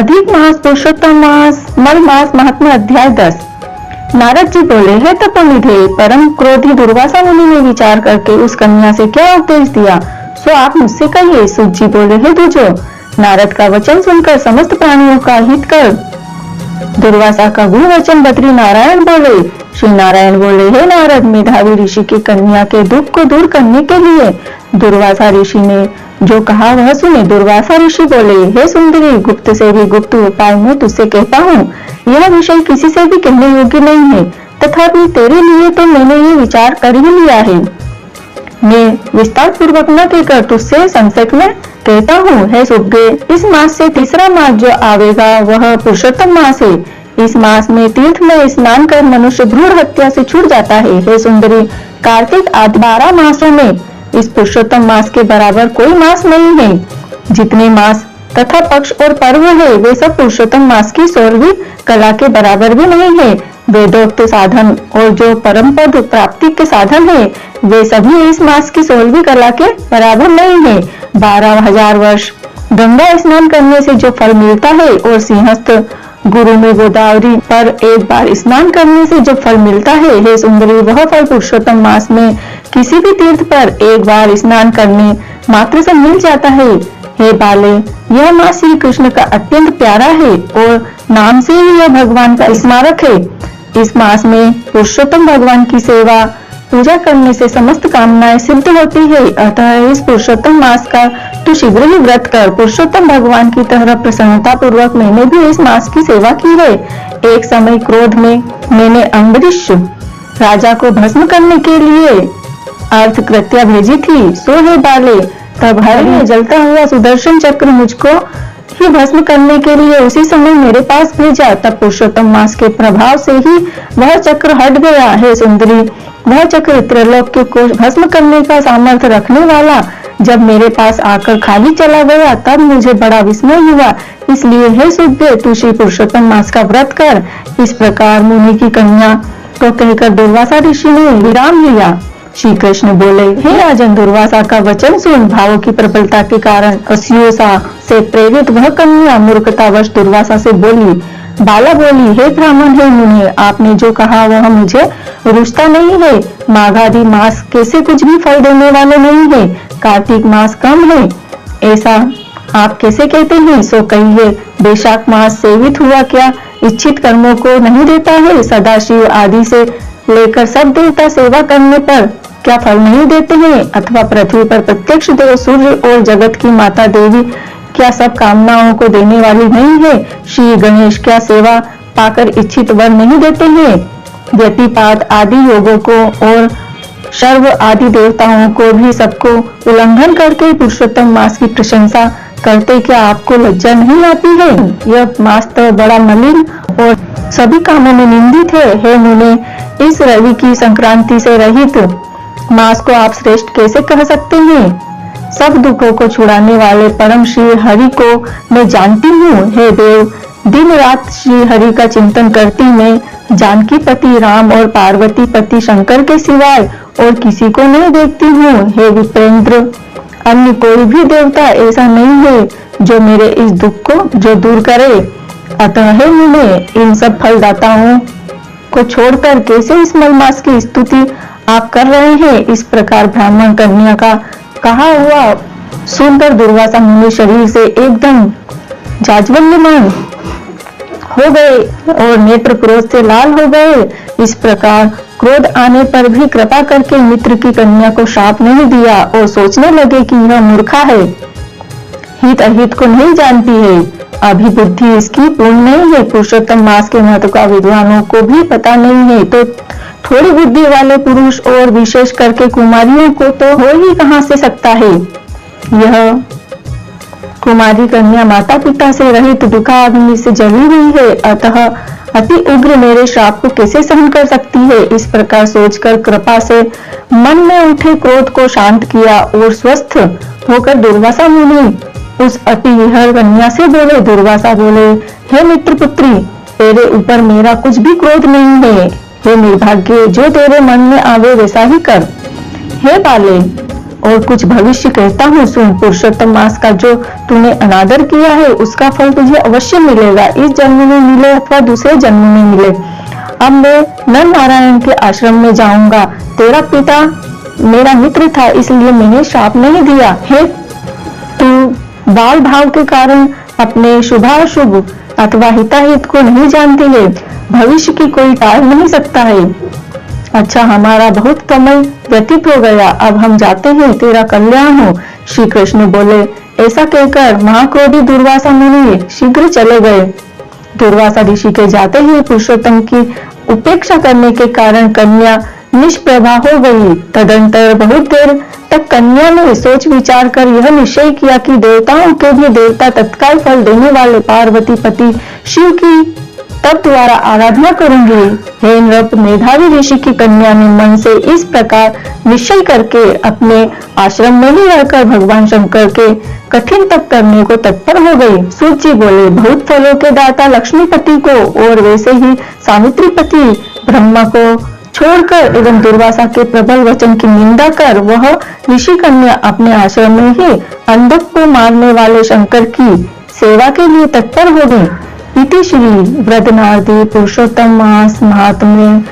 अधिक मास पुरुषोत्तम मास मल मास महात्मा अध्याय 10। नारद जी बोले, हे तपोनिधे, परम क्रोधी दुर्वासा मुनि ने विचार करके उस कन्या से क्या उपदेश दिया सो आप मुझसे कहिए। सूत जी बोले, हे द्विजो, नारद का वचन सुनकर समस्त प्राणियों का हित कर दुर्वासा का गुरु वचन बद्री नारायण बोले। श्री नारायण बोले, हे नारद, मेधावी ऋषि की कन्या के दुख को दूर करने के लिए दुर्वासा ऋषि ने जो कहा वह सुने। दुर्वासा ऋषि बोले, हे सुंदरी, गुप्त से भी गुप्त उपाय मैं तुझसे कहता हूँ। यह विषय किसी से भी कहने योग्य नहीं है, तथापि तेरे लिए तो मैंने ये विचार कर ही लिया है। मैं विस्तार पूर्वक न कहकर तुझसे संक्षेप में कहता हूँ। हे सुभगे, इस मास से तीसरा मास जो आवेगा वह पुरुषोत्तम मास है। इस मास में तीर्थ में स्नान कर मनुष्य भ्रूण हत्या से छूट जाता है। हे सुंदरी, कार्तिक आदि 12 मासों में इस पुरुषोत्तम मास के बराबर कोई मास नहीं है। जितने मास तथा पक्ष और पर्व है वे सब पुरुषोत्तम मास की 16वीं कला के बराबर भी नहीं है। वेदोक्त साधन और जो परम पद प्राप्ति के साधन है वे सभी इस मास की 16वीं कला के बराबर नहीं है। 12,000 वर्ष गंगा स्नान करने से जो फल मिलता है और सिंहस्थ गुरु में गोदावरी पर एक बार स्नान करने से जो फल मिलता है, हे सुंदरी, वह फल पुरुषोत्तम मास में किसी भी तीर्थ पर एक बार स्नान करने मात्र से मिल जाता है। हे बाले, यह मास श्री कृष्ण का अत्यंत प्यारा है और नाम से ही यह भगवान का स्मारक है। इस मास में पुरुषोत्तम भगवान की सेवा पूजा करने से समस्त कामनाएं सिद्ध होती है। अतः इस पुरुषोत्तम मास का तू शीघ्र ही व्रत कर। पुरुषोत्तम भगवान की तरह प्रसन्नता पूर्वक मैंने भी इस मास की सेवा की है। एक समय क्रोध में मैंने अम्बरीश राजा को भस्म करने के लिए अर्थ कृत्या भेजी थी। सो हे बाले, तब हरि ने जलता हुआ सुदर्शन चक्र मुझको ही भस्म करने के लिए उसी समय मेरे पास भेजा। तब पुरुषोत्तम मास के प्रभाव से ही वह चक्र हट गया। हे सुंदरी, वह चक्र त्रैलोक को भस्म करने का सामर्थ्य रखने वाला जब मेरे पास आकर खाली चला गया तब मुझे बड़ा विस्मय हुआ। इसलिए हे सुभगे, तू श्री पुरुषोत्तम मास का व्रत कर। इस प्रकार मुनि की कन्या को कहकर दुर्वासा ऋषि ने विराम लिया। श्री कृष्ण बोले, हे राजन, दुर्वासा का वचन सुन। भावों की प्रबलता के कारण असूया से प्रेरित वह कन्या मूर्खतावश दुर्वासा से बोली। बाला बोली, हे ब्राह्मण, हे मुनि, आपने जो कहा वह मुझे रुचता नहीं है। माघ आदि मास कैसे कुछ भी फल देने वाले नहीं है। कार्तिक मास कम है ऐसा आप कैसे कहते हैं। सो कहिए, वैशाख मास सेवित हुआ क्या इच्छित कर्मों को नहीं देता है। सदाशिव आदि से लेकर सब देवता सेवा करने पर क्या फल नहीं देते हैं। अथवा पृथ्वी पर प्रत्यक्ष देव सूर्य और जगत की माता देवी क्या सब कामनाओं को देने वाली नहीं है। श्री गणेश क्या सेवा पाकर इच्छित वर नहीं देते हैं। व्यतिपात आदि योगों को और सर्व आदि देवताओं को भी सबको उल्लंघन करके पुरुषोत्तम मास की प्रशंसा करते क्या आपको लज्जा नहीं आती है। यह मास तो बड़ा मलिन और सभी कामों में निंदित है। हे मुने, इस रवि की संक्रांति से रहित मास को आप श्रेष्ठ कैसे कह सकते हैं। सब दुखों को छुड़ाने वाले परम श्री हरि को मैं जानती हूँ। हे देव, दिन रात श्री हरि का चिंतन करती मैं जानकी पति राम और पार्वती पति शंकर के सिवाय और किसी को नहीं देखती हूँ। हे विप्रेंद्र, अन्य कोई भी देवता ऐसा नहीं है जो मेरे इस दुख को जो दूर करे। अतः हे मुने, इन सब फलदाताओं को छोड़कर कैसे इस मल मास की स्तुति आप कर रहे हैं। इस प्रकार ब्राह्मण कन्या का कहा हुआ सुनकर दुर्वासा मुनि शरीर से एकदम जाज्वल्यमान हो गए और नेत्र क्रोध से लाल हो गए। इस प्रकार क्रोध आने पर भी कृपा करके मित्र की कन्या को शाप नहीं दिया और सोचने लगे कि यह मूर्खा है, हित अहित को नहीं जानती है, अभी बुद्धि इसकी पूर्ण नहीं है। पुरुषोत्तम मास के महत्व का विद्वानों को भी पता नहीं है तो थोड़ी बुद्धि वाले पुरुष और विशेष करके कुमारियों को तो हो ही कहां से सकता है। यह कुमारी कन्या माता पिता से रहित दुखाग्नि से जली हुई है, अतः अति उग्र मेरे श्राप को कैसे सहन कर सकती है। इस प्रकार सोचकर कृपा से मन में उठे क्रोध को शांत किया और स्वस्थ होकर दुर्वासा मुनि उस अति विहर कन्या से बोले। दुर्वासा बोले, हे मित्र पुत्री, तेरे ऊपर मेरा कुछ भी क्रोध नहीं है। हे निर्भाग्य, जो तेरे मन में आवे वैसा ही कर। हे बाले, और कुछ भविष्य कहता हूँ सुन। पुरुषोत्तम मास का जो तूने अनादर किया है उसका फल तुझे अवश्य मिलेगा, इस जन्म में मिले अथवा दूसरे जन्म में मिले। अब मैं नर नारायण के आश्रम में जाऊंगा। तेरा पिता मेरा मित्र था इसलिए मैंने श्राप नहीं दिया है। तू बाल भाव के कारण अपने शुभाशुभ अथवा हिताहित को नहीं जानती है। भविष्य की कोई टाल नहीं सकता है। अच्छा, हमारा बहुत समय व्यतीत हो गया, अब हम जाते हैं, तेरा कल्याण हो। श्री कृष्ण बोले। ऐसा कहकर महाक्रोधी दुर्वासा मुनि शीघ्र चले गए। दुर्वासा ऋषि के जाते ही पुरुषोत्तम की उपेक्षा करने के कारण कन्या निष्प्रभा हो गई। तदंतर बहुत देर तक कन्या ने सोच विचार कर यह निश्चय किया कि देवताओं के भी देवता तत्काल फल देने वाले पार्वती पति शिव की तब द्वारा आराधना करूंगी। हे नृप, मेधावी ऋषि की कन्या ने मन से इस प्रकार निश्चय करके अपने आश्रम में ही रहकर भगवान शंकर के कठिन तप करने को तत्पर हो गई। सूत जी बोले, बहुत फलों के दाता लक्ष्मीपति को और वैसे ही सावित्रीपति ब्रह्मा को छोड़कर एवं दुर्वासा के प्रबल वचन की निंदा कर वह ऋषि कन्या अपने आश्रम में ही अंधक को मारने वाले शंकर की सेवा के लिए तत्पर हो गई। इति श्री वृद्धनारदी पुरुषोत्तम मास महात्म्य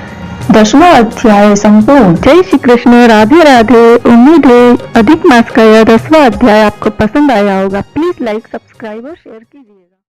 10वां अध्याय संपूर्ण। जय श्री कृष्ण। राधे राधे। उम्मीद है अधिक मास का यह 10वां अध्याय आपको पसंद आया होगा। प्लीज लाइक, सब्सक्राइब और शेयर कीजिएगा।